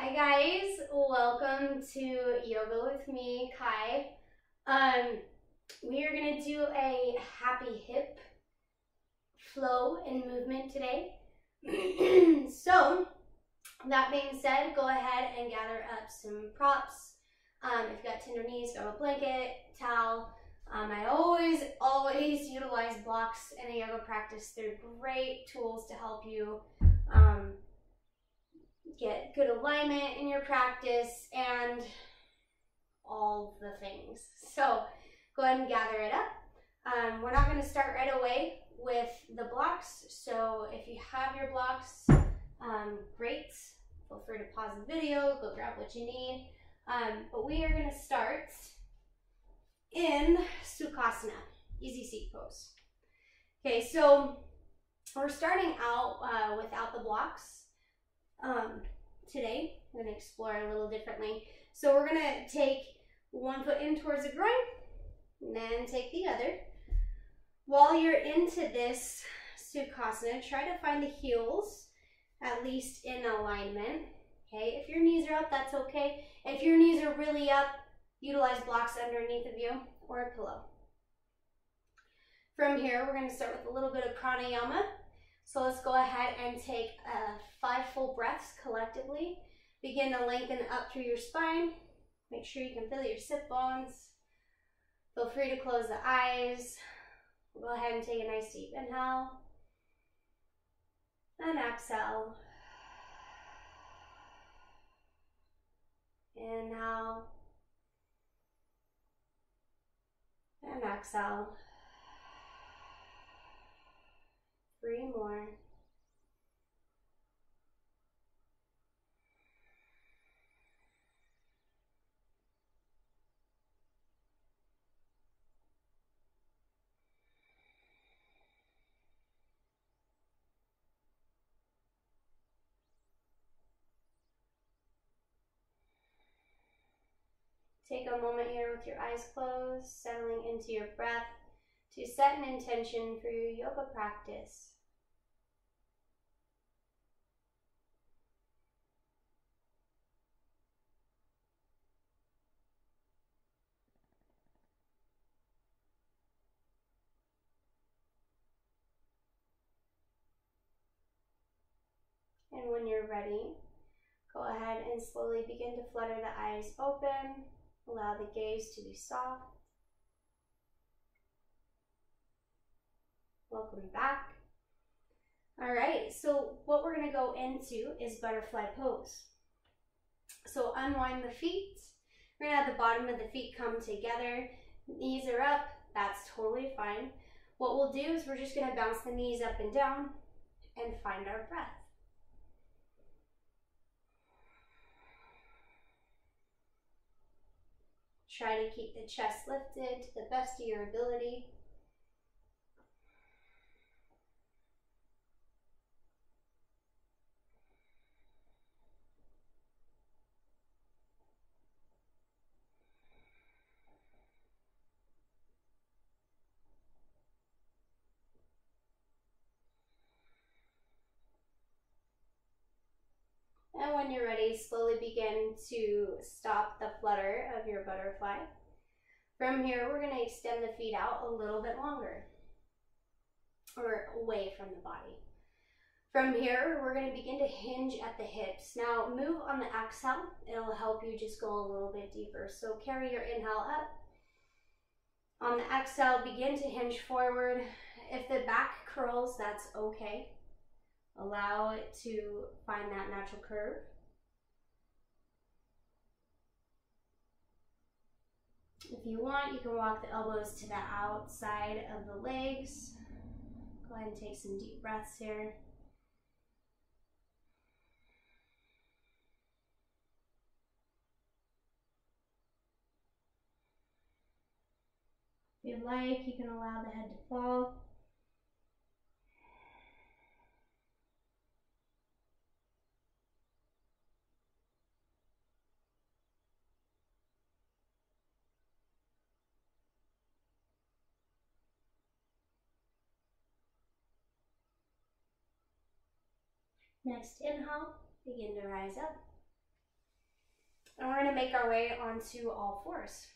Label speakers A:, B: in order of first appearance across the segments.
A: Hi guys, welcome to Yoga with me, Kai. We are gonna do a happy hip flow and movement today. So, that being said, go ahead and gather up some props. If you got tender knees, grab a blanket, towel. I always utilize blocks in a yoga practice. They're great tools to help you get good alignment in your practice and all the things. So go ahead and gather it up. We're not going to start right away with the blocks. So if you have your blocks, great. Feel free to pause the video, go grab what you need. But we are going to start in Sukhasana, easy seat pose. Okay, so we're starting out without the blocks. Today, we're going to explore a little differently. So we're going to take one foot in towards the groin, and then take the other. While you're into this Sukhasana, try to find the heels at least in alignment. Okay, if your knees are up, that's okay. If your knees are really up, utilize blocks underneath of you or a pillow. From here, we're going to start with a little bit of pranayama. So let's go ahead and take 5 full breaths collectively. Begin to lengthen up through your spine. Make sure you can feel your sit bones. Feel free to close the eyes. We'll go ahead and take a nice deep inhale. And exhale. Inhale. And exhale. 3 more. Take a moment here with your eyes closed, settling into your breath to set an intention for your yoga practice. And when you're ready, go ahead and slowly begin to flutter the eyes open. Allow the gaze to be soft. Welcome back. All right, so what we're going to go into is butterfly pose. So unwind the feet. We're going to have the bottom of the feet come together. Knees are up. That's totally fine. What we'll do is we're just going to bounce the knees up and down and find our breath. Try to keep the chest lifted to the best of your ability. And when you're ready, slowly begin to stop the flutter of your butterfly. From here, we're going to extend the feet out a little bit longer, or away from the body. From here, we're going to begin to hinge at the hips. Now, move on the exhale. It'll help you just go a little bit deeper. So carry your inhale up. On the exhale, begin to hinge forward. If the back curls, that's okay. Allow it to find that natural curve. If you want, you can walk the elbows to the outside of the legs. Go ahead and take some deep breaths here. If you'd like, you can allow the head to fall. Next inhale, begin to rise up. And we're going to make our way onto all fours.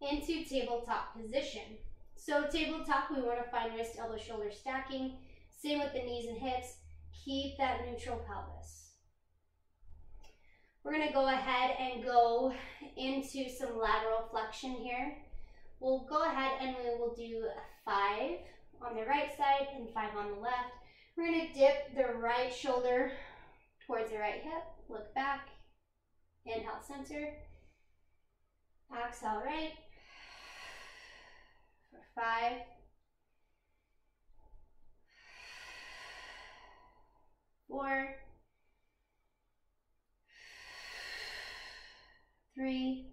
A: Into tabletop position. So tabletop, we want to find wrist, elbow, shoulder stacking. Same with the knees and hips. Keep that neutral pelvis. We're going to go ahead and go into some lateral flexion here. We'll go ahead and we will do 5 on the right side and 5 on the left. We're going to dip the right shoulder towards the right hip. Look back. Inhale, center. Exhale, right. For 5. 4. 3.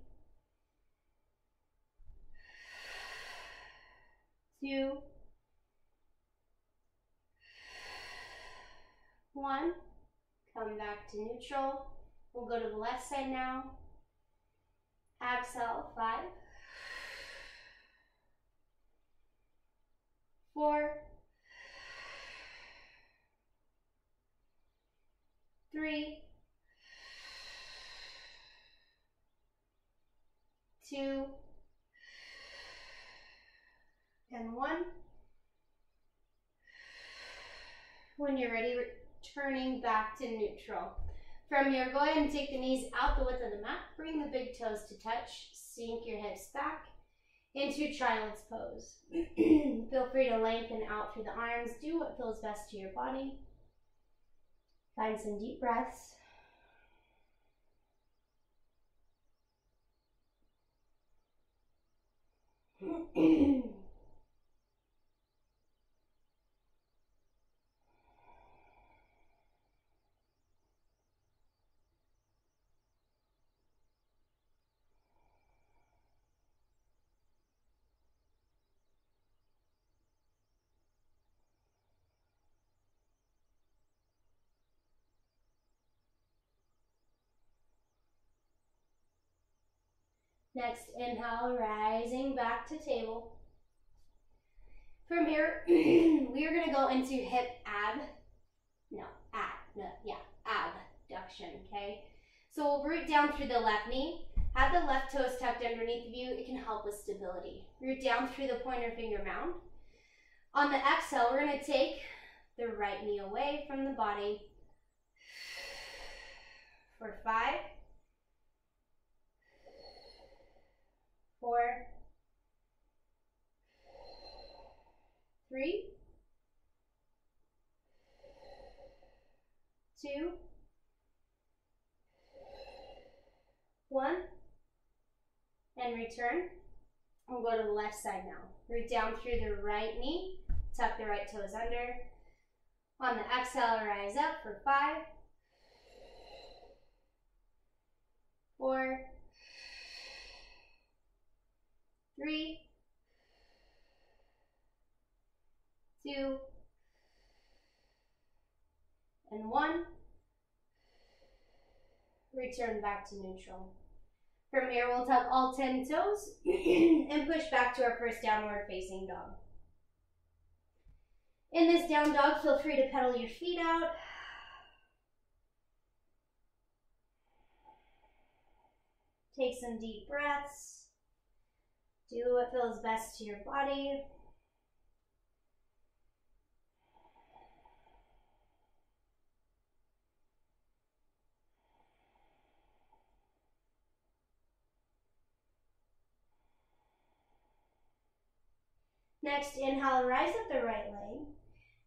A: 2. 1. Come back to neutral. We'll go to the left side now. Exhale, 5. 4. 3. 2. And 1. When you're ready, returning back to neutral. From here, go ahead and take the knees out the width of the mat. Bring the big toes to touch. Sink your hips back into child's pose. Feel free to lengthen out through the arms. Do what feels best to your body. Find some deep breaths. Next, inhale, rising back to table. From here, we are going to go into hip abduction, okay? So we'll root down through the left knee. Have the left toes tucked underneath of you. It can help with stability. Root down through the pointer finger mound. On the exhale, we're going to take the right knee away from the body for 5, 4, 3, 2, 1, and return. We'll go to the left side now. Root down through the right knee, tuck the right toes under. On the exhale, rise up for 5, 4, 3, 2, and 1. Return back to neutral. From here, we'll tuck all 10 toes and push back to our first downward facing dog. In this down dog, feel free to pedal your feet out. Take some deep breaths. Do what feels best to your body. Next, inhale, rise up the right leg.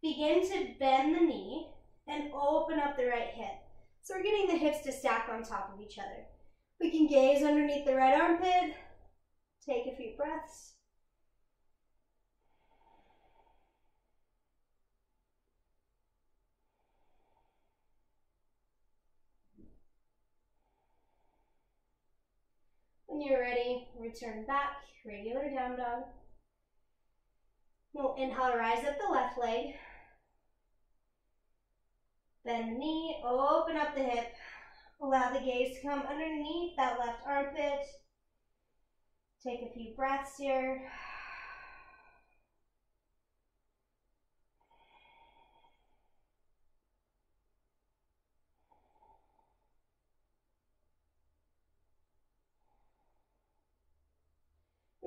A: Begin to bend the knee and open up the right hip. So we're getting the hips to stack on top of each other. We can gaze underneath the right armpit. Take a few breaths. When you're ready, return back, regular down dog. We'll inhale, rise up the left leg. Bend the knee, open up the hip. Allow the gaze to come underneath that left armpit. Take a few breaths here.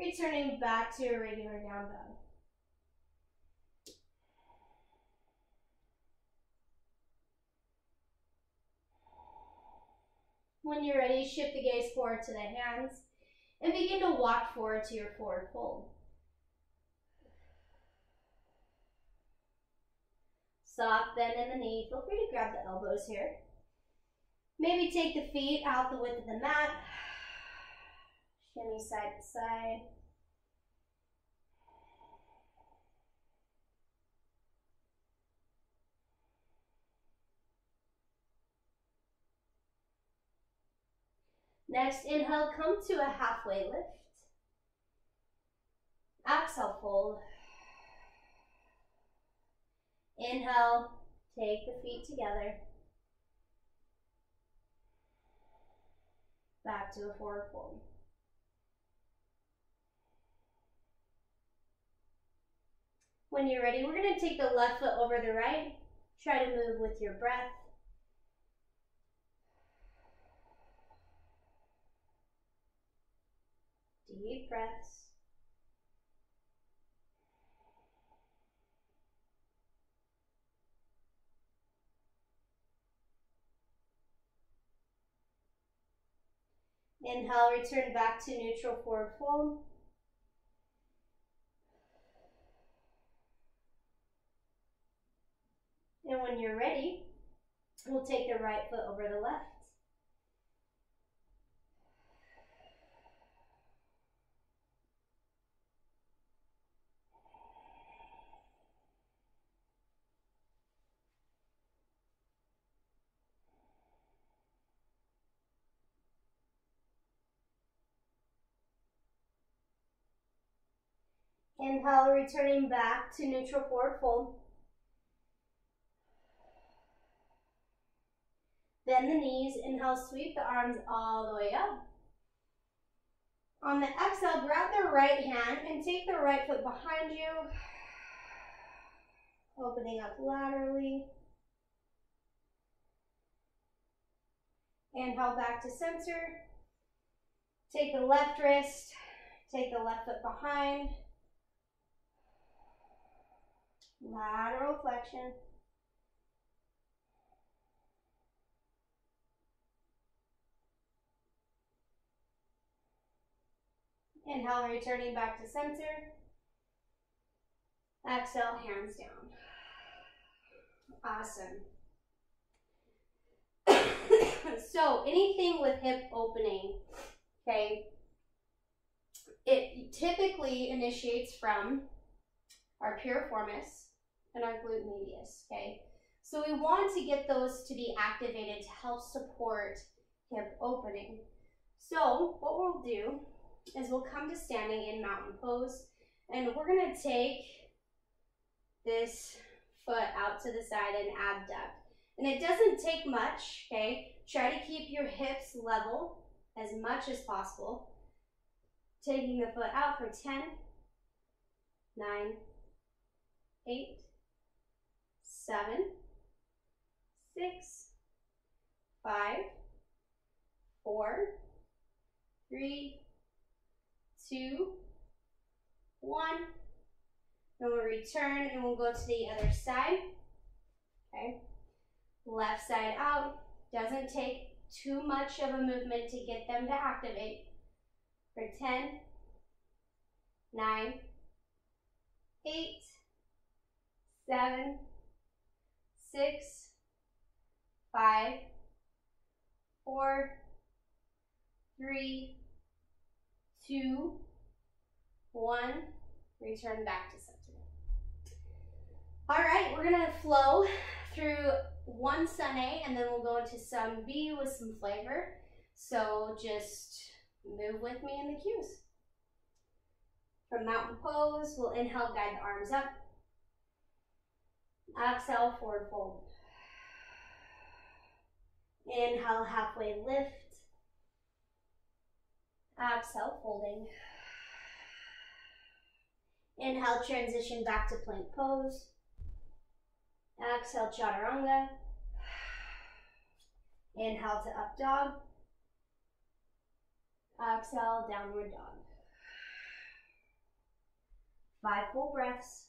A: Returning back to your regular down dog. When you're ready, shift the gaze forward to the hands and begin to walk forward to your forward fold. Soft bend in the knee. Feel free to grab the elbows here. Maybe take the feet out the width of the mat. Shimmy side to side. Next, inhale, come to a halfway lift. Exhale, fold. Inhale, take the feet together. Back to a forward fold. When you're ready, we're going to take the left foot over the right. Try to move with your breath. Deep breaths. Inhale, return back to neutral forward fold. And when you're ready, we'll take the right foot over the left. Inhale, returning back to neutral forward fold. Bend the knees. Inhale, sweep the arms all the way up. On the exhale, grab the right hand and take the right foot behind you. Opening up laterally. Inhale, back to center. Take the left wrist. Take the left foot behind. Lateral flexion. Inhale, returning back to center. Exhale, hands down. Awesome. So anything with hip opening, okay, it typically initiates from our piriformis and our glute medius, okay? So we want to get those to be activated to help support hip opening. So what we'll do is we'll come to standing in mountain pose, and we're gonna take this foot out to the side and abduct. And it doesn't take much, okay? Try to keep your hips level as much as possible. Taking the foot out for 10, 9, 8, 7, 6, 5, 4, 3, 2, 1. Then we'll return and we'll go to the other side. Okay. Left side out. Doesn't take too much of a movement to get them to activate. For 10, 9, 8, 7, 6, 5, 4, 3, 2, 1. Return back to center. All right, we're gonna flow through one sun A and then we'll go into sun B with some flavor. So just move with me in the cues. From mountain pose, we'll inhale, guide the arms up. Exhale, forward fold. Inhale, halfway lift. Exhale, folding. Inhale, transition back to plank pose. Exhale, chaturanga. Inhale to up dog. Exhale, downward dog. 5 full breaths.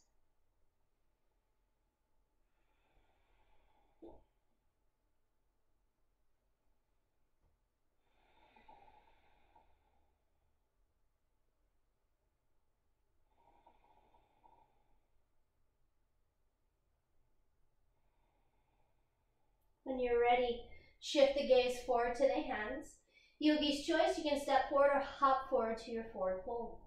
A: When you're ready, shift the gaze forward to the hands. Yogi's choice, you can step forward or hop forward to your forward fold.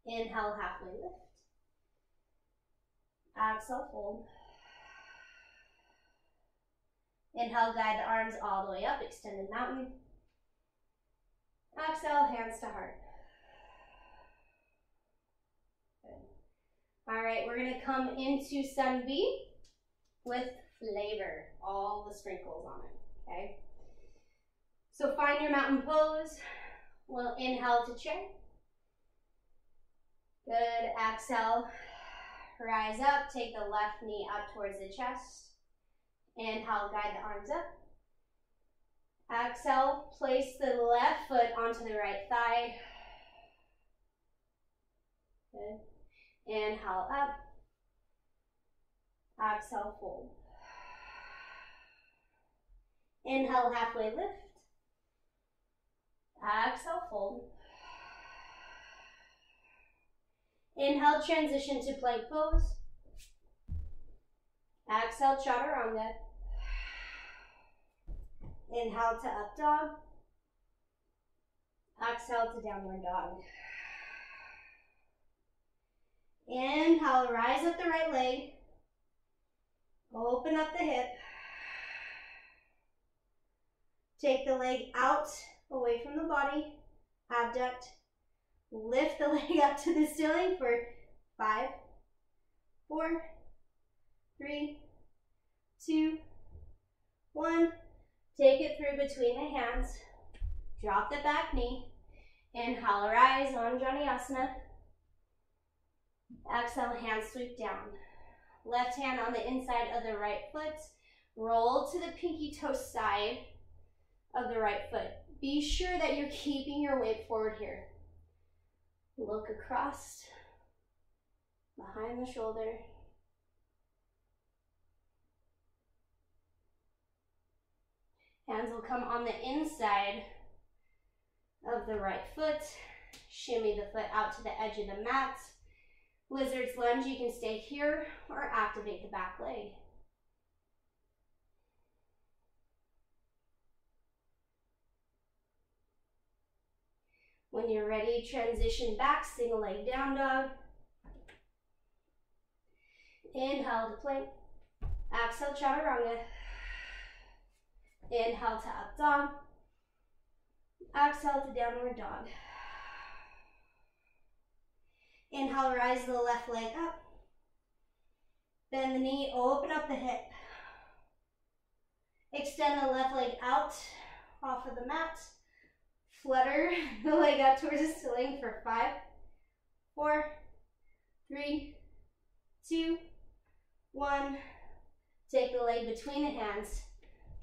A: Inhale, halfway lift. Exhale, fold. Inhale, guide the arms all the way up, extended mountain. Exhale, hands to heart. Good. All right, we're gonna come into Sun B with flavor, all the sprinkles on it, okay? So find your mountain pose. We'll inhale to chair. Good, exhale, rise up, take the left knee up towards the chest. Inhale, guide the arms up. Exhale, place the left foot onto the right thigh. Good. Inhale up. Exhale, fold. Inhale, halfway lift. Exhale, fold. Inhale, transition to plank pose. Exhale, chaturanga. Inhale to up dog. Exhale to downward dog. Inhale, rise up the right leg. Open up the hip. Take the leg out, away from the body. Abduct. Lift the leg up to the ceiling for 5, 4, 3, 2, 1. Take it through between the hands. Drop the back knee. Inhale, rise on Janiyasana. Exhale, hands sweep down. Left hand on the inside of the right foot. Roll to the pinky toe side of the right foot. Be sure that you're keeping your weight forward here. Look across, behind the shoulder. Hands will come on the inside of the right foot. Shimmy the foot out to the edge of the mat. Lizard's lunge, you can stay here or activate the back leg. When you're ready, transition back, single leg down dog. Inhale to plank. Exhale, chaturanga. Inhale to up dog. Exhale to downward dog. Inhale, rise the left leg up. Bend the knee, open up the hip. Extend the left leg out off of the mat. Flutter the leg out towards the ceiling for 5, 4, 3, 2, 1. Take the leg between the hands.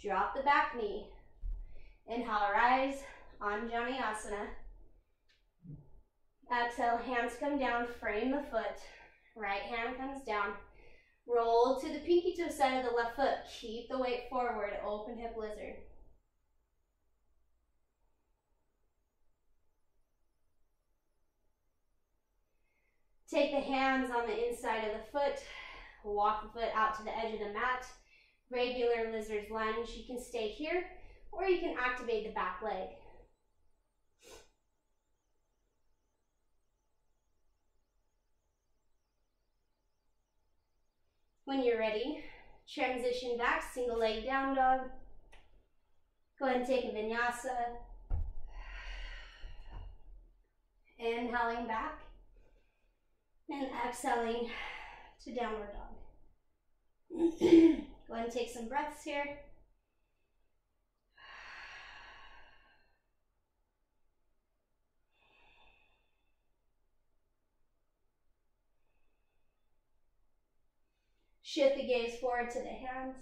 A: Drop the back knee. Inhale, rise on Janiyasana. Exhale, hands come down, frame the foot. Right hand comes down. Roll to the pinky toe side of the left foot. Keep the weight forward, open hip lizard. Take the hands on the inside of the foot. Walk the foot out to the edge of the mat. Regular lizard's lunge. You can stay here or you can activate the back leg. When you're ready, transition back, single leg down dog. Go ahead and take a vinyasa. Inhaling back and exhaling to downward dog. Go ahead and take some breaths here. Shift the gaze forward to the hands.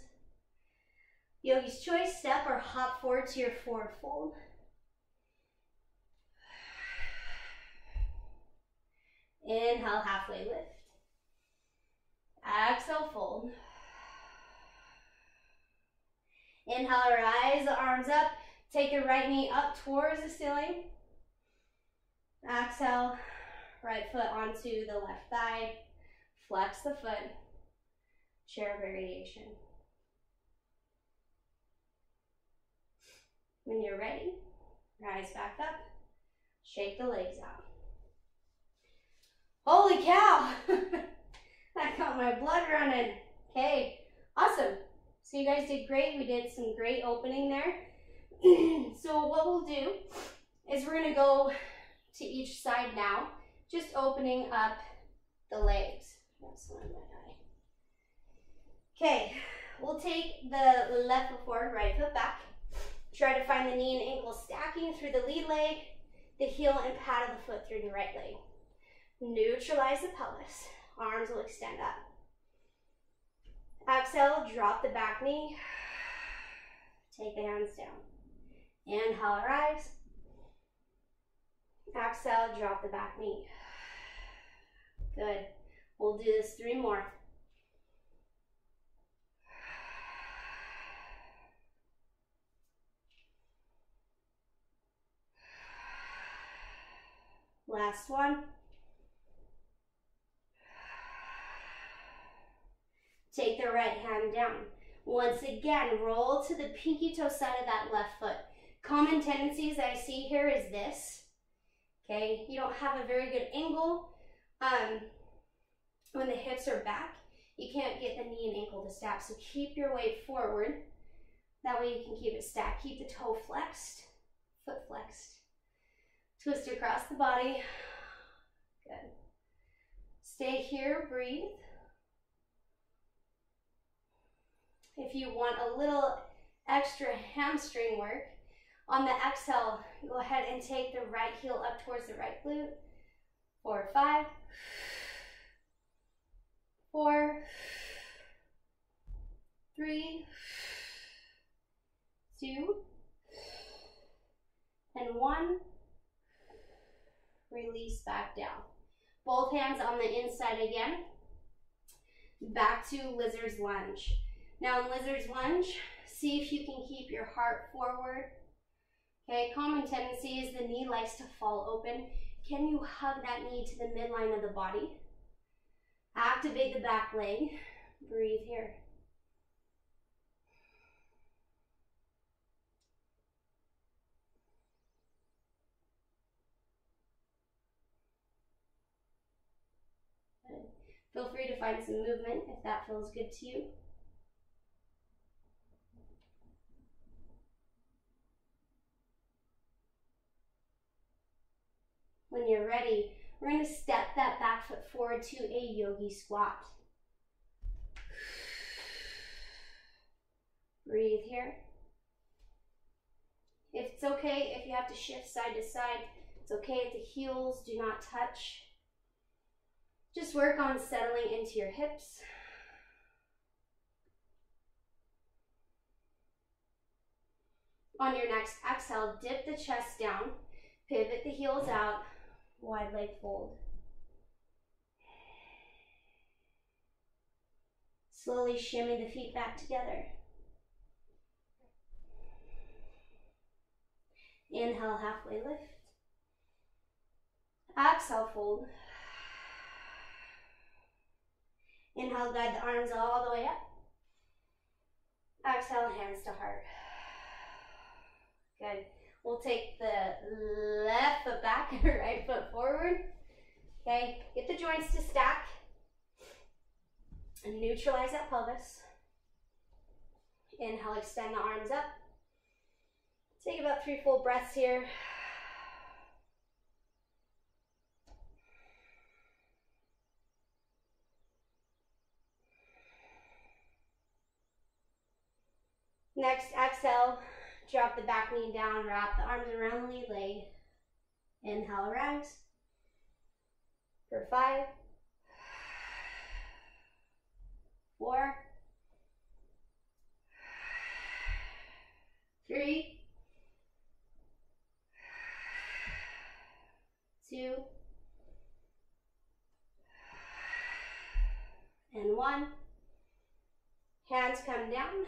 A: Yogi's choice, step or hop forward to your forward fold. Inhale, halfway lift. Exhale, fold. Inhale, rise the arms up. Take the right knee up towards the ceiling. Exhale, right foot onto the left thigh. Flex the foot. Chair variation. When you're ready, rise back up. Shake the legs out. Holy cow! That got my blood running. Okay, awesome. So you guys did great. We did some great opening there. So what we'll do is we're gonna go to each side now, just opening up the legs. That's one in my eye. Okay, we'll take the left foot forward, right foot back. Try to find the knee and ankle stacking through the lead leg, the heel and pad of the foot through the right leg. Neutralize the pelvis. Arms will extend up. Exhale, drop the back knee. Take the hands down. Inhale, rise. Exhale, drop the back knee. Good. We'll do this 3 more. Last one. Take the right hand down. Once again, roll to the pinky toe side of that left foot. Common tendencies that I see here is this. Okay, you don't have a very good angle. When the hips are back, you can't get the knee and ankle to stack. So keep your weight forward. That way you can keep it stacked. Keep the toe flexed, foot flexed. Twist across the body. Good. Stay here, breathe. If you want a little extra hamstring work, on the exhale, go ahead and take the right heel up towards the right glute. 4, 5, 4, 3, 2, and 1. Release back down. Both hands on the inside again. Back to lizard's lunge. Now in lizard's lunge, see if you can keep your heart forward. Okay, common tendency is the knee likes to fall open. Can you hug that knee to the midline of the body? Activate the back leg. Breathe here. Good. Feel free to find some movement if that feels good to you. When you're ready, we're going to step that back foot forward to a yogi squat. Breathe here. If it's okay, if you have to shift side to side, it's okay if the heels do not touch. Just work on settling into your hips. On your next exhale, dip the chest down, pivot the heels out, wide leg fold. Slowly shimmy the feet back together. Inhale, halfway lift. Exhale, fold. Inhale, guide the arms all the way up. Exhale, hands to heart. Good. We'll take the left foot back, right foot forward. Okay, get the joints to stack. And neutralize that pelvis. Inhale, extend the arms up. Take about 3 full breaths here. Next, exhale, drop the back knee down, wrap the arms around the lead leg. Inhale, rise. For 5, 4, 3, 2, 1. Hands come down.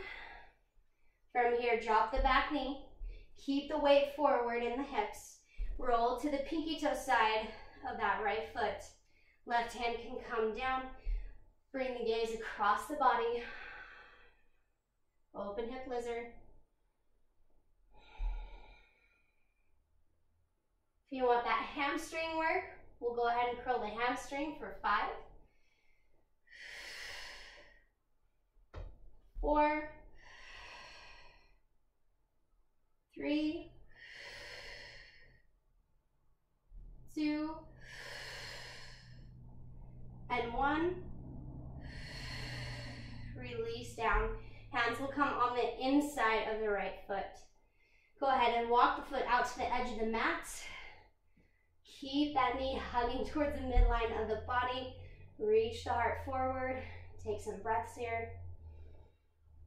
A: From here, drop the back knee. Keep the weight forward in the hips. Roll to the pinky toe side of that right foot. Left hand can come down. Bring the gaze across the body. Open hip lizard. If you want that hamstring work, we'll go ahead and curl the hamstring for 5, 4, 3, 2, and 1. Release down. Hands will come on the inside of the right foot. Go ahead and walk the foot out to the edge of the mat. Keep that knee hugging towards the midline of the body. Reach the heart forward. Take some breaths here.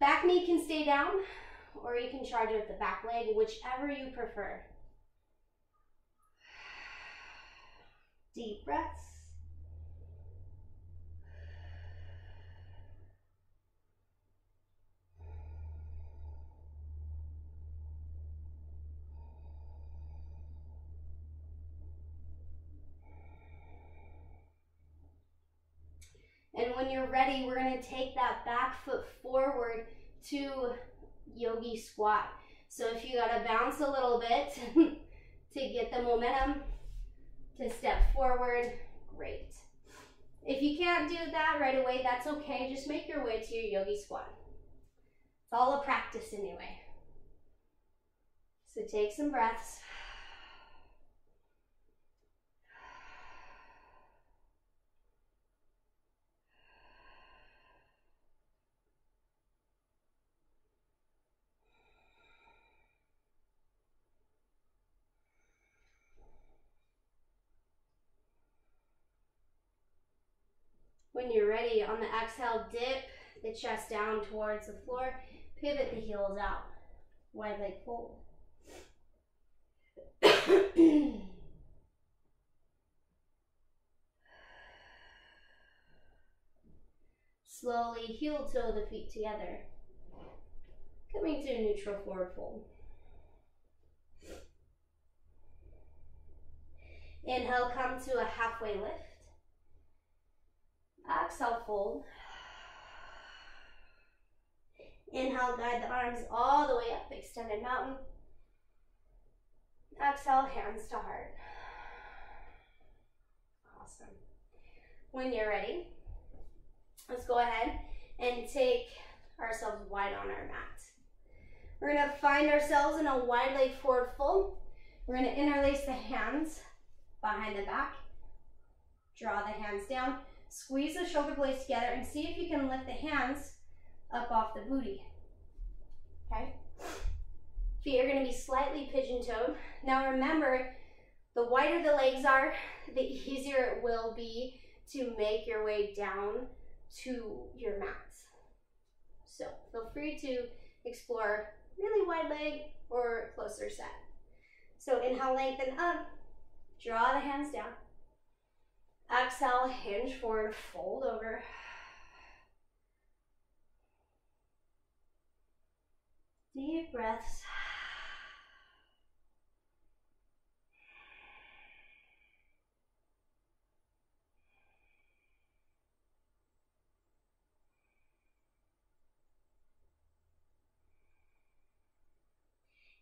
A: Back knee can stay down, or you can charge with the back leg, whichever you prefer. Deep breaths. And when you're ready, we're going to take that back foot forward to yogi squat. So if you got to bounce a little bit to get the momentum to step forward, great. If you can't do that right away, that's okay. Just make your way to your yogi squat. It's all a practice anyway. So take some breaths. When you're ready, on the exhale, dip the chest down towards the floor, pivot the heels out, wide leg fold. Slowly heel toe the feet together, coming to a neutral forward fold. Inhale, come to a halfway lift. Exhale, fold. Inhale, guide the arms all the way up, extended mountain. Exhale, hands to heart. Awesome. When you're ready, let's go ahead and take ourselves wide on our mat. We're going to find ourselves in a wide leg forward fold. We're going to interlace the hands behind the back. Draw the hands down. Squeeze the shoulder blades together and see if you can lift the hands up off the booty. Okay? Feet are going to be slightly pigeon-toed. Now remember, the wider the legs are, the easier it will be to make your way down to your mat. So feel free to explore really wide leg or closer set. So inhale, lengthen up, draw the hands down. Exhale, hinge forward, fold over. Deep breaths.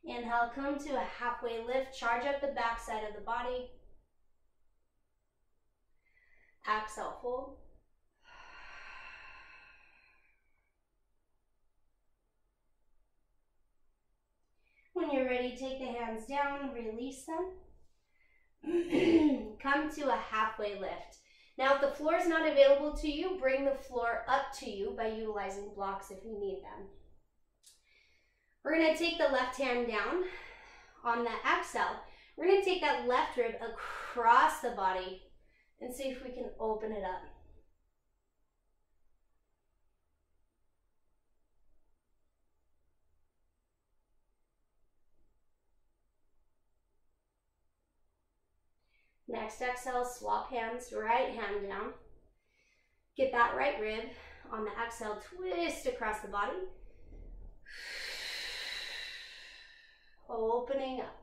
A: Inhale, come to a halfway lift, charge up the back side of the body. Exhale, fold. When you're ready, take the hands down, release them. Come to a halfway lift. Now, if the floor is not available to you, bring the floor up to you by utilizing blocks if you need them. We're going to take the left hand down. On the exhale, we're going to take that left rib across the body and see if we can open it up. Next exhale, swap hands, right hand down. Get that right rib On the exhale, twist across the body. Opening up.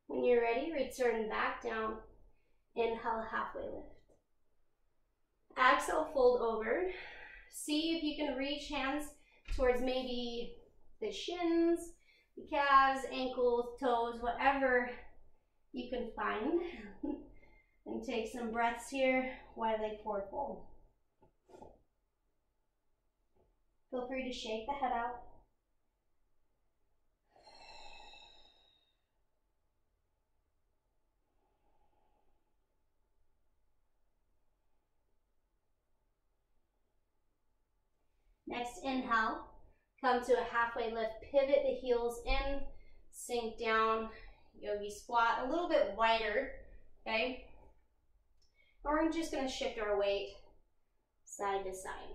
A: When you're ready, return back down. Inhale, halfway lift. Exhale, fold over. See if you can reach hands towards maybe the shins, the calves, ankles, toes, whatever you can find. And take some breaths here, wide leg forward fold. Feel free to shake the head out. Next inhale, come to a halfway lift, pivot the heels in, sink down, yogi squat, a little bit wider, okay? And we're just gonna shift our weight side to side.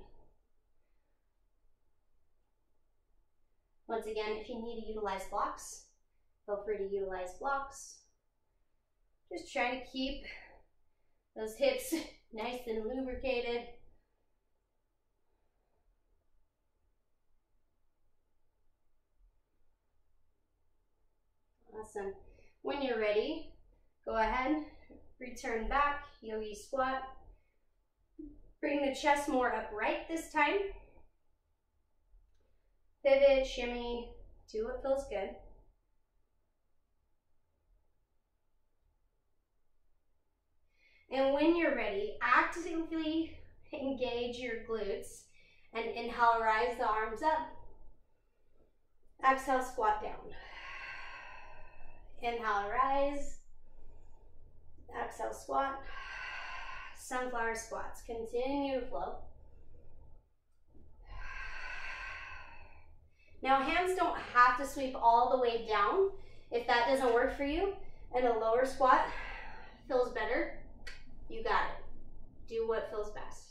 A: Once again, if you need to utilize blocks, feel free to utilize blocks. Just try to keep those hips nice and lubricated. Awesome. When you're ready, go ahead, return back, yogi squat. Bring the chest more upright this time. Pivot, shimmy, do what feels good. And when you're ready, actively engage your glutes and inhale, rise the arms up. Exhale, squat down. Inhale, rise. Exhale, squat. Sunflower squats. Continue to flow. Now, hands don't have to sweep all the way down. If that doesn't work for you and a lower squat feels better, you got it. Do what feels best.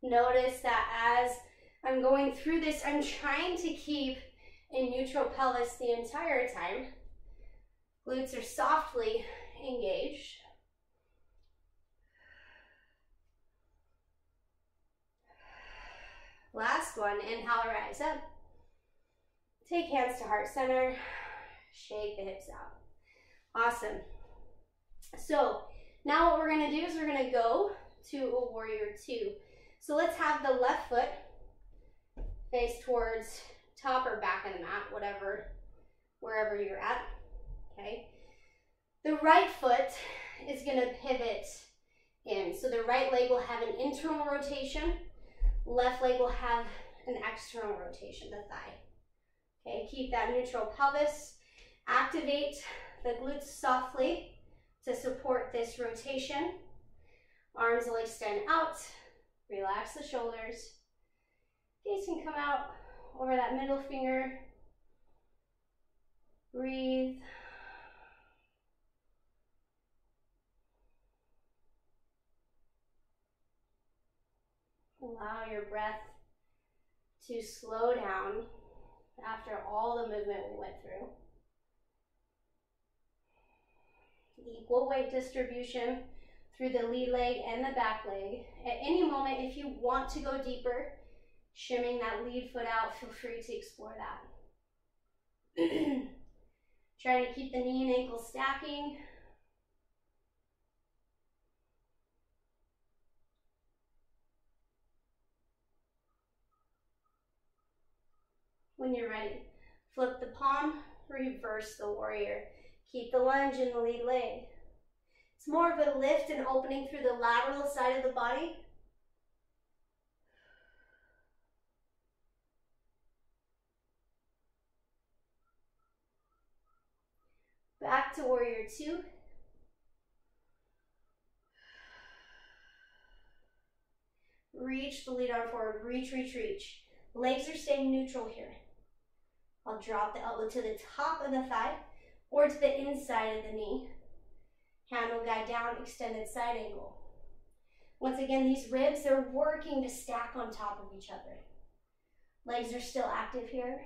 A: Notice that as I'm going through this, I'm trying to keep a neutral pelvis the entire time. Glutes are softly engaged. Last one, inhale, rise up. Take hands to heart center. Shake the hips out. Awesome. So now what we're gonna do is we're gonna go to a warrior two. So let's have the left foot face towards top or back of the mat, wherever you're at, okay? The right foot is gonna pivot in. So the right leg will have an internal rotation, left leg will have an external rotation, the thigh. Okay, keep that neutral pelvis. Activate the glutes softly to support this rotation. Arms will extend out. Relax the shoulders. Gaze can come out over that middle finger. Breathe. Allow your breath to slow down after all the movement we went through. Equal weight distribution through the lead leg and the back leg. At any moment, if you want to go deeper, shimming that lead foot out, feel free to explore that. Trying to keep the knee and ankle stacking. When you're ready, flip the palm, reverse the warrior. Keep the lunge in the lead leg. It's more of a lift and opening through the lateral side of the body. Back to warrior two. Reach the lead arm forward, reach, reach, reach. Legs are staying neutral here. I'll drop the elbow to the top of the thigh or to the inside of the knee. Hand will guide down, extended side angle. Once again, these ribs, they're working to stack on top of each other. Legs are still active here.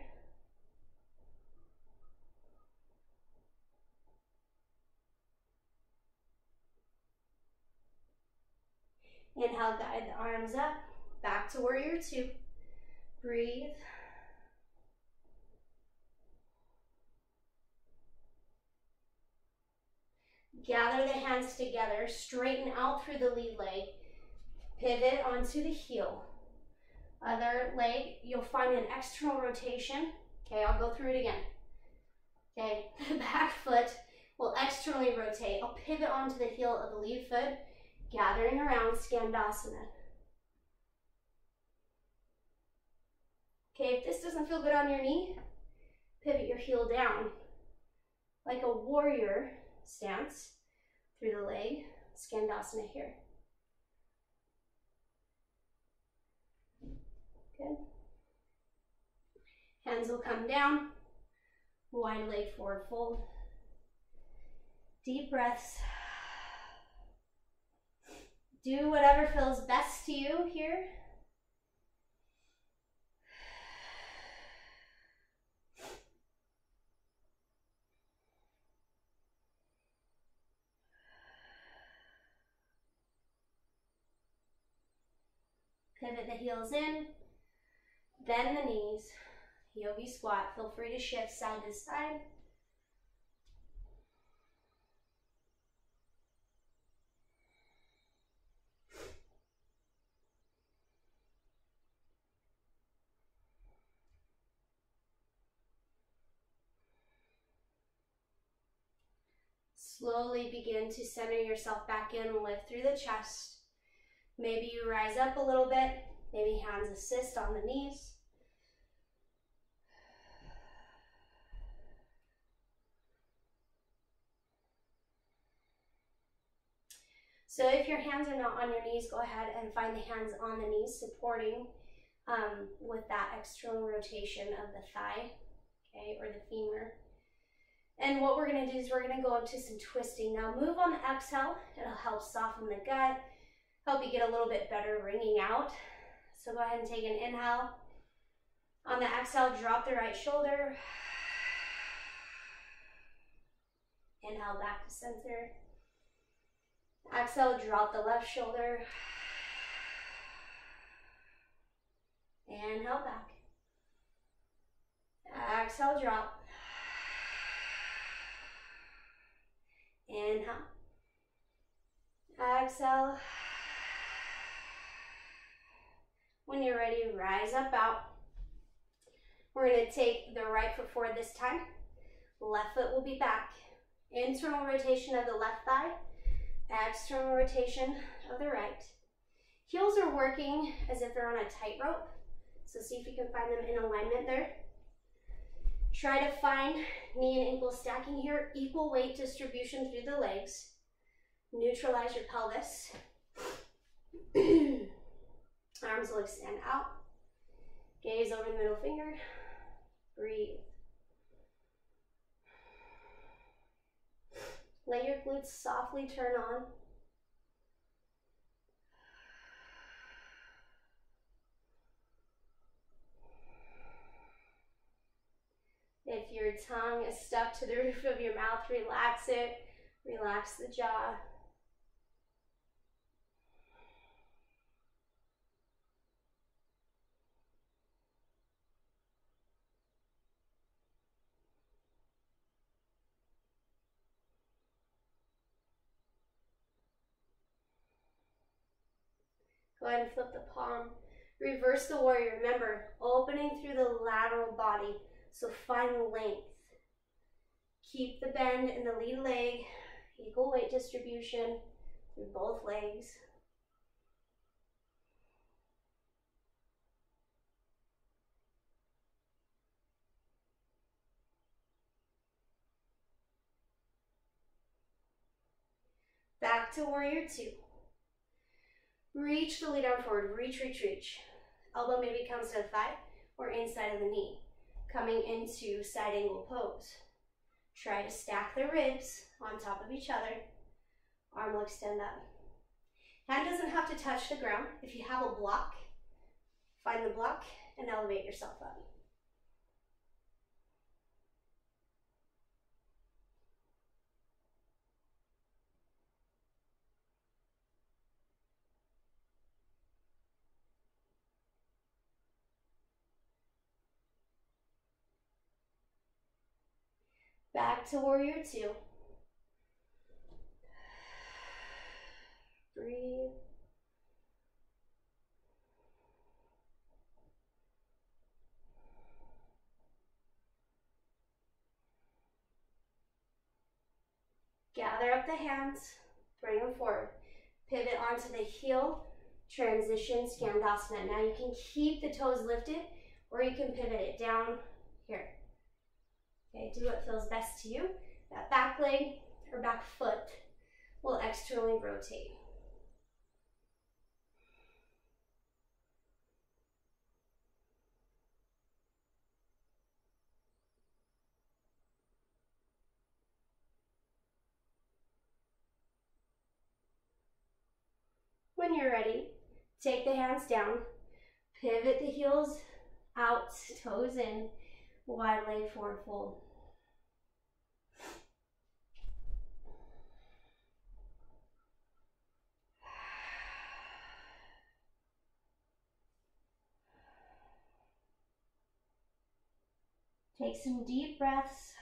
A: Inhale, guide the arms up, back to warrior two. Breathe. Gather the hands together, straighten out through the lead leg, pivot onto the heel. Other leg, you'll find an external rotation. Okay, I'll go through it again. Okay, the back foot will externally rotate. I'll pivot onto the heel of the lead foot, gathering around Skandasana. Okay, if this doesn't feel good on your knee, pivot your heel down like a warrior stance through the leg, Skandasana here. Good. Hands will come down, wide leg forward fold. Deep breaths. Do whatever feels best to you here. Pivot the heels in, bend the knees, yogi squat. Feel free to shift side to side. Slowly begin to center yourself back in, lift through the chest. Maybe you rise up a little bit, maybe hands assist on the knees. So if your hands are not on your knees, go ahead and find the hands on the knees, supporting with that external rotation of the thigh, okay, or the femur. And what we're gonna do is we're gonna go into some twisting. Now move on the exhale, it'll help soften the gut, help you get a little bit better ringing out. So go ahead and take an inhale. On the exhale, drop the right shoulder. Inhale back to center. Exhale, drop the left shoulder. Inhale back. Exhale, drop. Inhale. Exhale. When you're ready, rise up out. We're going to take the right foot forward this time. Left foot will be back. Internal rotation of the left thigh. External rotation of the right. Heels are working as if they're on a tightrope. So see if you can find them in alignment there. Try to find knee and ankle stacking here. Equal weight distribution through the legs. Neutralize your pelvis. Arms will extend out. Gaze over the middle finger. Breathe. Let your glutes softly turn on. If your tongue is stuck to the roof of your mouth, relax it. Relax the jaw. Go ahead and flip the palm. Reverse the warrior. Remember, opening through the lateral body. So find length. Keep the bend in the lead leg. Equal weight distribution through both legs. Back to warrior two. Reach the lead arm forward. Reach, reach, reach. Elbow maybe comes to the thigh. or inside of the knee. Coming into side angle pose. Try to stack the ribs on top of each other. Arm will extend up. Hand doesn't have to touch the ground. If you have a block, find the block and elevate yourself up. Back to warrior two. Breathe. Gather up the hands, bring them forward. Pivot onto the heel, transition, Skandasana. Now you can keep the toes lifted or you can pivot it down here. Okay, do what feels best to you. That back leg or back foot will externally rotate. When you're ready, take the hands down, pivot the heels out, toes in, wide leg forward fold. Take some deep breaths.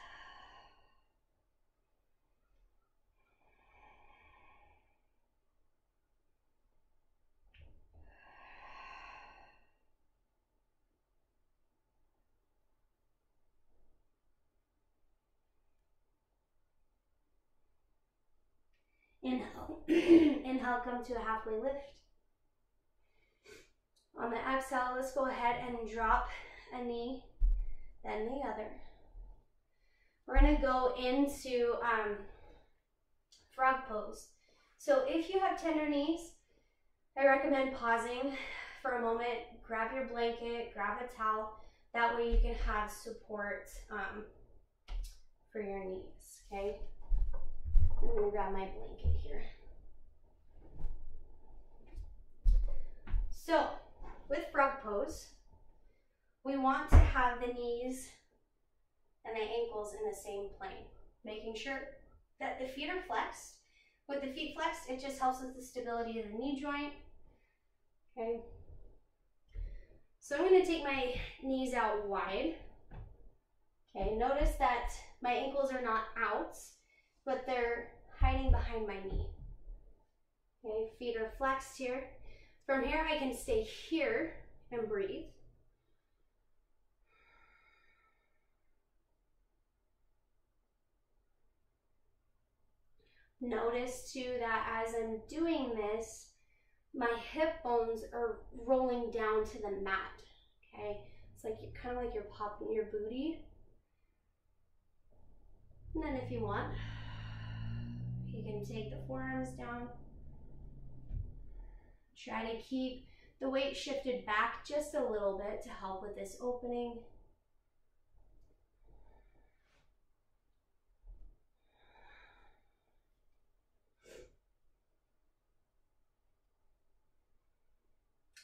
A: Inhale. Inhale, come to a halfway lift. On the exhale, let's go ahead and drop a knee, then the other. We're going to go into frog pose. So if you have tender knees, I recommend pausing for a moment, grab your blanket, grab a towel. That way you can have support for your knees, okay? I'm going to grab my blanket here. So, with frog pose, we want to have the knees and the ankles in the same plane, making sure that the feet are flexed. With the feet flexed, it just helps with the stability of the knee joint, okay? So I'm going to take my knees out wide, okay? Notice that my ankles are not out, but they're hiding behind my knee. Okay, feet are flexed here. From here, I can stay here and breathe. Notice too that as I'm doing this, my hip bones are rolling down to the mat, okay? It's like kind of like you're popping your booty. And then if you want, you can take the forearms down. Try to keep the weight shifted back just a little bit to help with this opening.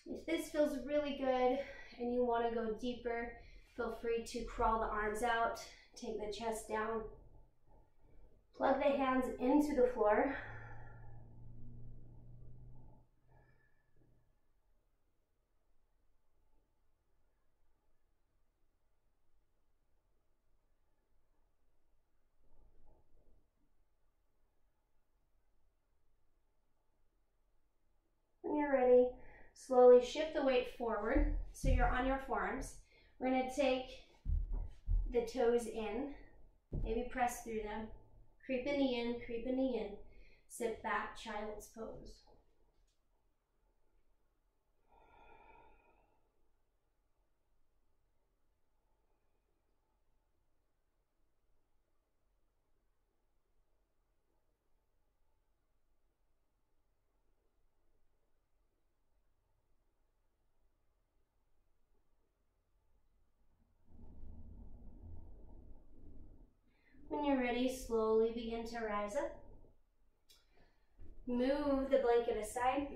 A: If this feels really good and you want to go deeper, feel free to crawl the arms out, take the chest down, plug the hands into the floor. When you're ready, slowly shift the weight forward so you're on your forearms. We're going to take the toes in, maybe press through them. Creep a knee in, creep a knee in. Sit back, child's pose. When you're ready, slowly begin to rise up. Move the blanket aside.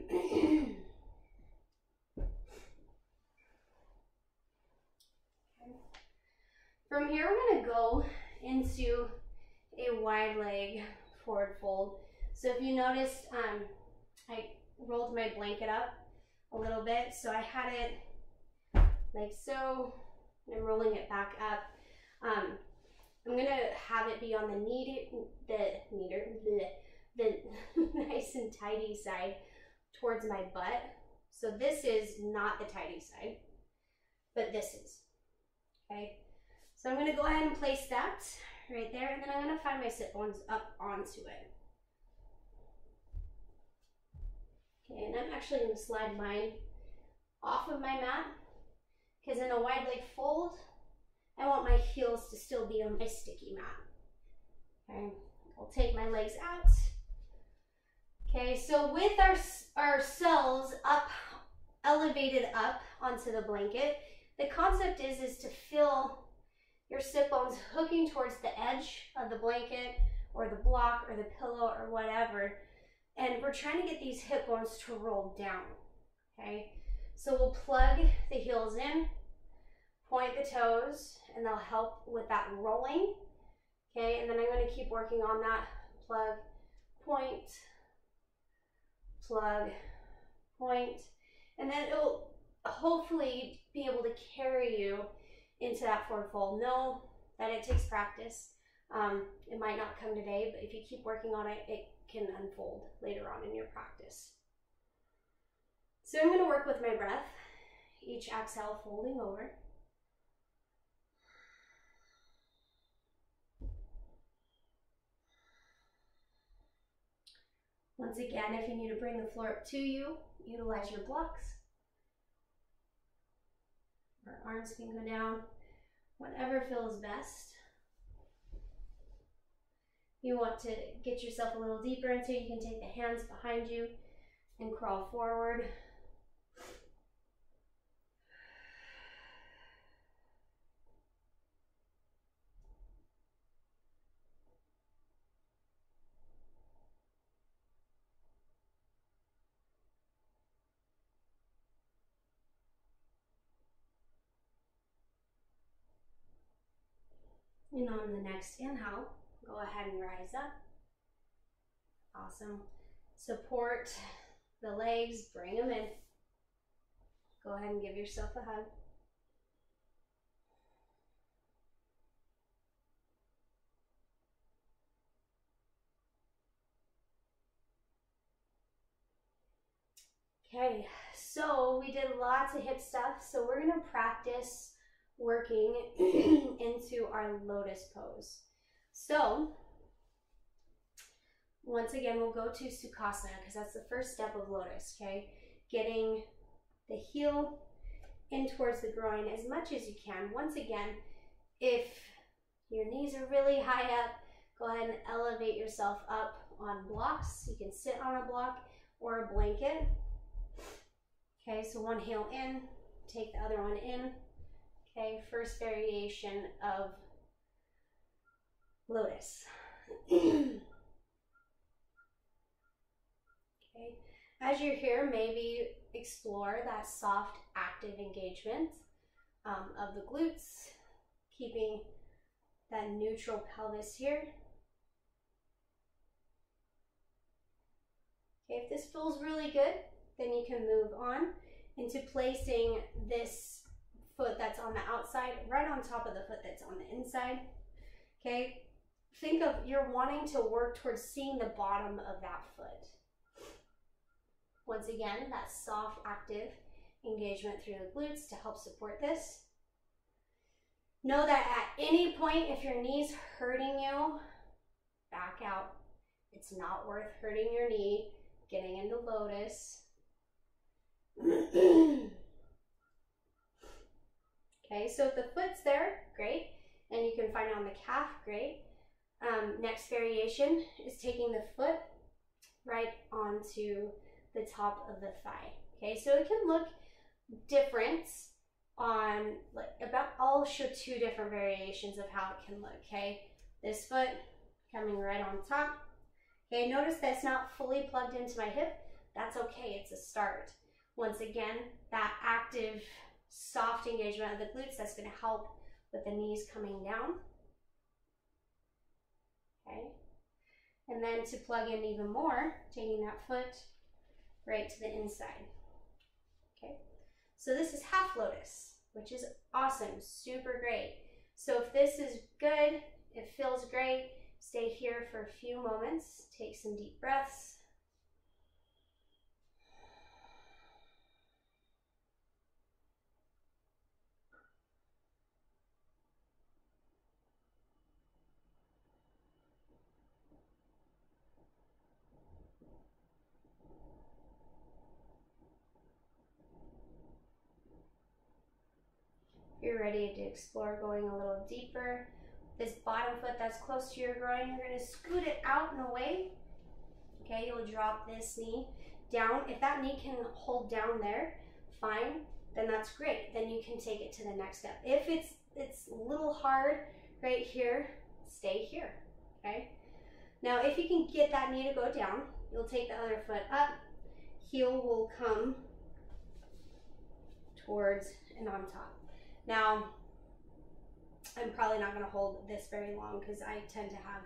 A: From here, we're going to go into a wide leg forward fold. So if you noticed, I rolled my blanket up a little bit. So I had it like so, and I'm rolling it back up. I'm going to have it be on the nice and tidy side towards my butt. So this is not the tidy side, but this is, okay? So I'm going to go ahead and place that right there, and then I'm going to find my sit bones up onto it. Okay, and I'm actually going to slide mine off of my mat, because in a wide leg fold, I want my heels to still be on my sticky mat. Okay, I'll take my legs out. Okay, so with ourselves up, elevated up onto the blanket, the concept is to feel your sit bones hooking towards the edge of the blanket or the block or the pillow or whatever. And we're trying to get these hip bones to roll down, okay? So we'll plug the heels in, point the toes, and they'll help with that rolling, okay? And then I'm going to keep working on that. Plug, point, plug, point, and then it'll hopefully be able to carry you into that forward fold. Know that it takes practice. It might not come today, but if you keep working on it, it can unfold later on in your practice. So I'm going to work with my breath. Each exhale, folding over. Once again, if you need to bring the floor up to you, utilize your blocks. Our arms can go down, whatever feels best. You want to get yourself a little deeper into it, you can take the hands behind you and crawl forward. And on the next inhale, go ahead and rise up. Awesome. Support the legs, bring them in. Go ahead and give yourself a hug. Okay, so we did lots of hip stuff, so we're gonna practice working into our lotus pose. So once again, we'll go to Sukhasana because that's the first step of lotus, okay? Getting the heel in towards the groin as much as you can. Once again, if your knees are really high up, go ahead and elevate yourself up on blocks. You can sit on a block or a blanket. Okay, so one heel in, take the other one in. Okay, first variation of lotus. Okay, as you're here, maybe explore that soft, active engagement of the glutes, keeping that neutral pelvis here. Okay, if this feels really good, then you can move on into placing this foot that's on the outside right on top of the foot that's on the inside. Okay, think of you're wanting to work towards seeing the bottom of that foot. Once again, that soft, active engagement through the glutes to help support this. Know that at any point, if your knee's hurting you, back out. It's not worth hurting your knee, getting into lotus. Okay, so if the foot's there, great. And you can find it on the calf, great. Next variation is taking the foot right onto the top of the thigh. Okay, so it can look different on, I'll show two different variations of how it can look, okay? This foot coming right on top. Okay, notice that it's not fully plugged into my hip. That's okay, it's a start. Once again, that active, soft engagement of the glutes, that's gonna help with the knees coming down. Okay, and then to plug in even more, taking that foot right to the inside. Okay, so this is half lotus, which is awesome, super great. So if this is good, it feels great, stay here for a few moments, take some deep breaths. You're ready to explore going a little deeper. This bottom foot that's close to your groin, you're gonna scoot it out and away. Okay, you'll drop this knee down. If that knee can hold down there, fine, then that's great. Then you can take it to the next step. If it's a little hard right here, stay here, okay? Now, if you can get that knee to go down, you'll take the other foot up, heel will come towards and on top. Now, I'm probably not gonna hold this very long because I tend to have,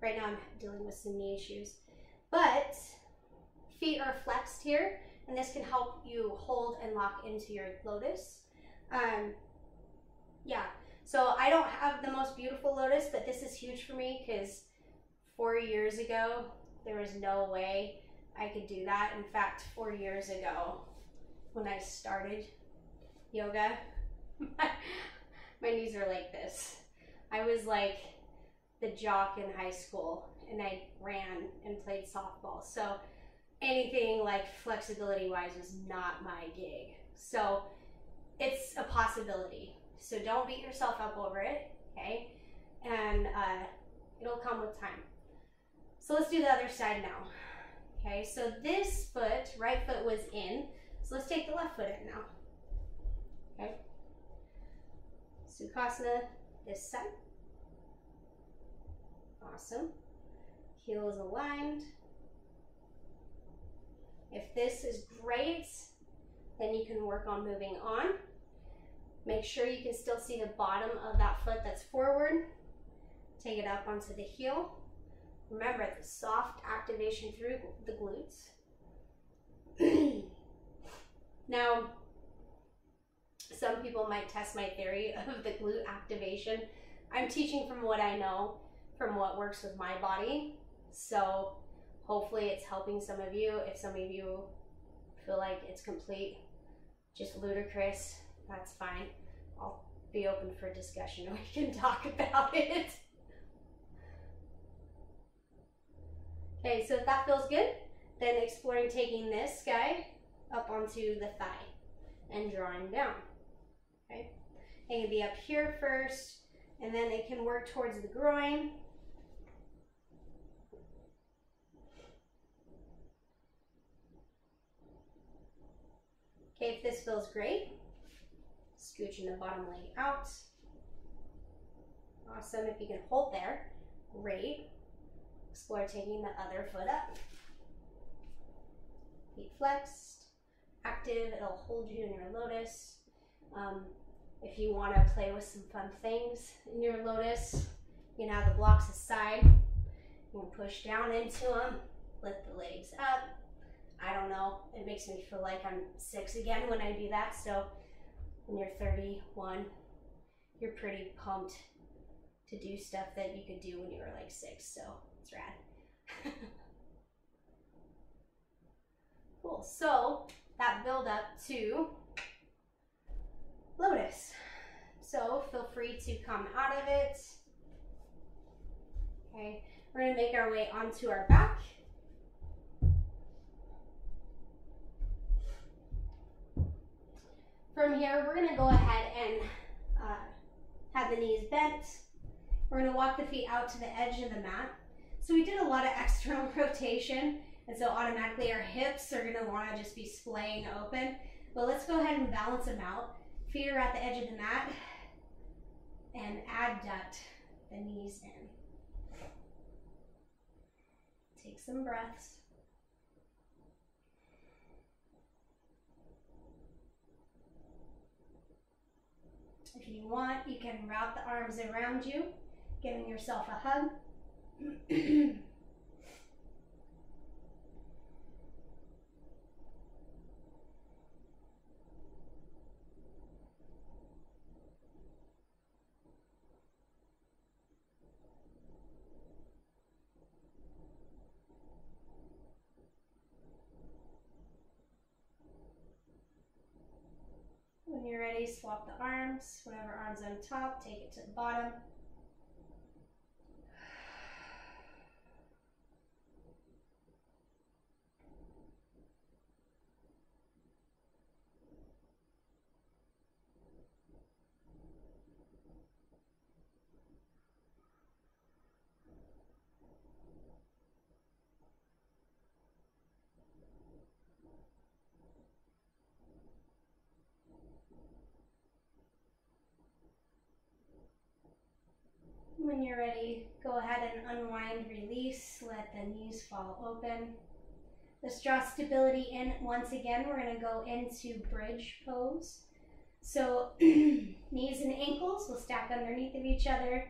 A: right now I'm dealing with some knee issues. But feet are flexed here, and this can help you hold and lock into your lotus. Yeah, so I don't have the most beautiful lotus, but this is huge for me because 4 years ago, there was no way I could do that. In fact, 4 years ago, when I started yoga, my knees are like this. I was like the jock in high school, and I ran and played softball. So anything like flexibility wise was not my gig. So it's a possibility. So don't beat yourself up over it, okay? And it'll come with time. So let's do the other side now. Okay, so this foot, right foot was in. So let's take the left foot in now. Okay. Sukhasana this side. Awesome. Heel is aligned. If this is great, then you can work on moving on. Make sure you can still see the bottom of that foot that's forward. Take it up onto the heel. Remember the soft activation through the glutes. Now, some people might test my theory of the glute activation. I'm teaching from what I know, from what works with my body. So hopefully it's helping some of you. If some of you feel like it's complete, just ludicrous, that's fine. I'll be open for discussion and we can talk about it. Okay, so if that feels good, then exploring taking this guy up onto the thigh and drawing down. Okay, it can be up here first, and then it can work towards the groin. Okay, if this feels great, scooching the bottom leg out. Awesome, if you can hold there, great. Explore taking the other foot up. Feet flexed, active, it'll hold you in your lotus. If you want to play with some fun things in your lotus, you can have the blocks aside. You can push down into them, lift the legs up. I don't know, it makes me feel like I'm 6 again when I do that. So when you're 31, you're pretty pumped to do stuff that you could do when you were like 6. So it's rad. Cool, so that build up to lotus. So feel free to come out of it. Okay, we're gonna make our way onto our back. From here, we're gonna go ahead and have the knees bent. We're gonna walk the feet out to the edge of the mat. So we did a lot of external rotation, and so automatically our hips are gonna wanna just be splaying open. But let's go ahead and balance them out. Feet are at the edge of the mat, and adduct the knees in. Take some breaths. If you want, you can wrap the arms around you, giving yourself a hug. When you're ready, swap the arms. Whatever arm's on top, take it to the bottom. When you're ready, go ahead and unwind, release, let the knees fall open. Let's draw stability in. Once again, we're going to go into bridge pose. So knees and ankles will stack underneath of each other.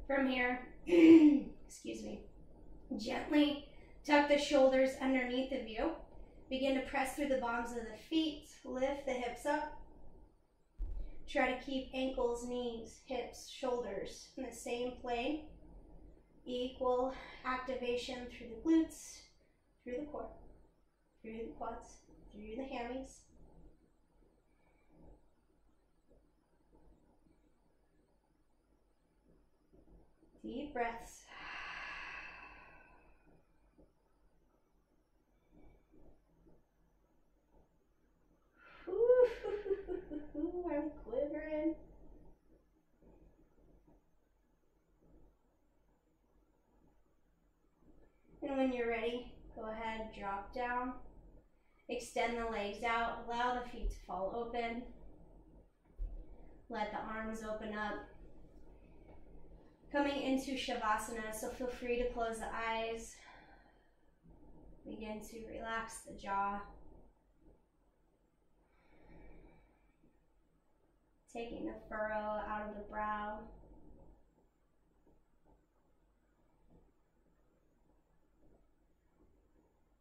A: From here, excuse me, gently tuck the shoulders underneath of you. Begin to press through the bottoms of the feet, lift the hips up. Try to keep ankles, knees, hips, shoulders in the same plane. Equal activation through the glutes, through the core, through the quads, through the hammies. Deep breaths. I'm quivering. And when you're ready, go ahead, drop down. Extend the legs out, allow the feet to fall open. Let the arms open up. Coming into Shavasana, so feel free to close the eyes. Begin to relax the jaw. Taking the furrow out of the brow.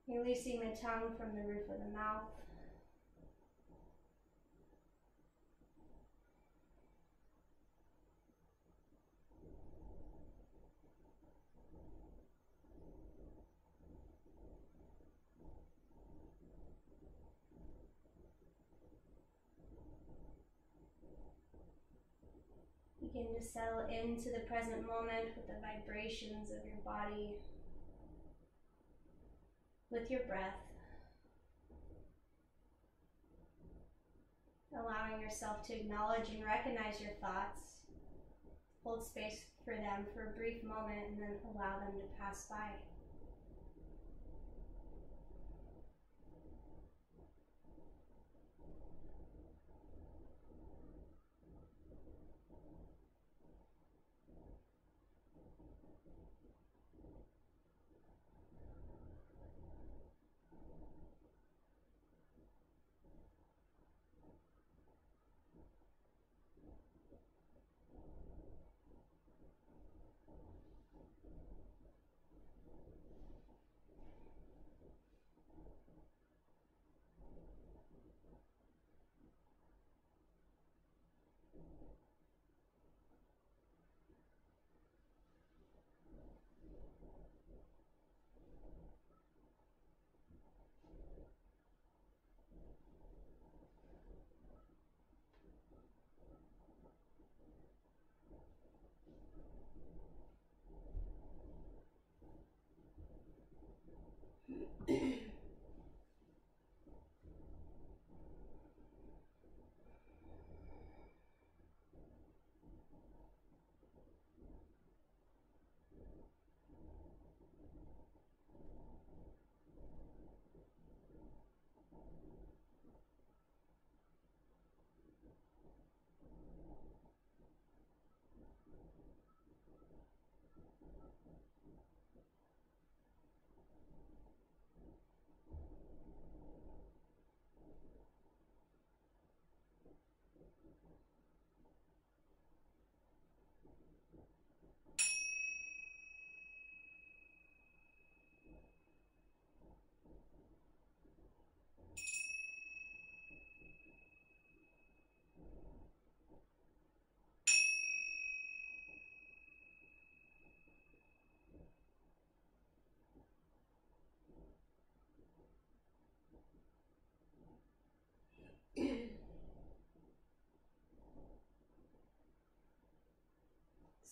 A: Releasing the tongue from the roof of the mouth. Begin to settle into the present moment with the vibrations of your body, with your breath. Allowing yourself to acknowledge and recognize your thoughts. Hold space for them for a brief moment and then allow them to pass by.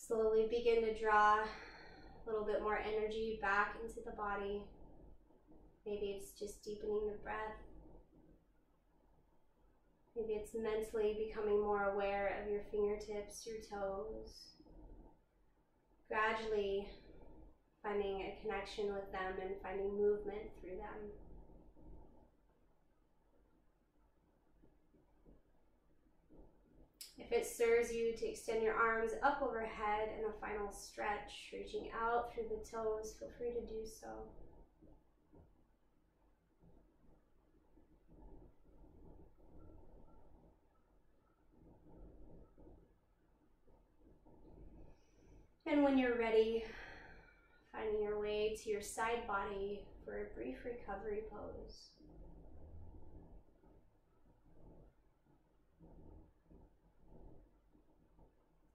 A: Slowly begin to draw a little bit more energy back into the body. Maybe it's just deepening the breath. Maybe it's mentally becoming more aware of your fingertips, your toes. Gradually finding a connection with them and finding movement through them. If it serves you to extend your arms up overhead in a final stretch, reaching out through the toes, feel free to do so. And when you're ready, finding your way to your side body for a brief recovery pose.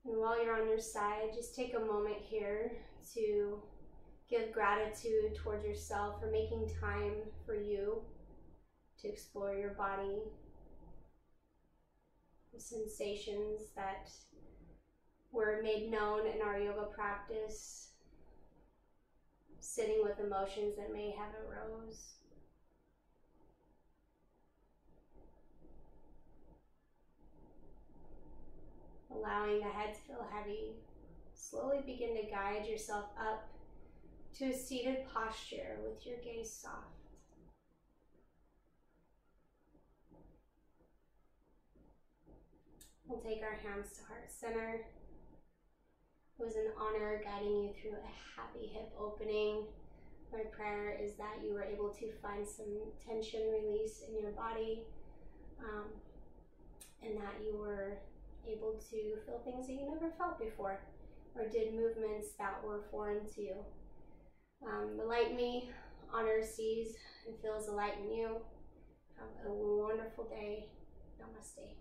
A: And while you're on your side, just take a moment here to give gratitude towards yourself for making time for you to explore your body, the sensations that were made known in our yoga practice, sitting with emotions that may have arose. Allowing the head to feel heavy, slowly begin to guide yourself up to a seated posture with your gaze soft. We'll take our hands to heart center. It was an honor guiding you through a happy hip opening. My prayer is that you were able to find some tension release in your body, and that you were able to feel things that you never felt before, or did movements that were foreign to you. The light in me honors, sees, and feels the light in you. Have a wonderful day. Namaste.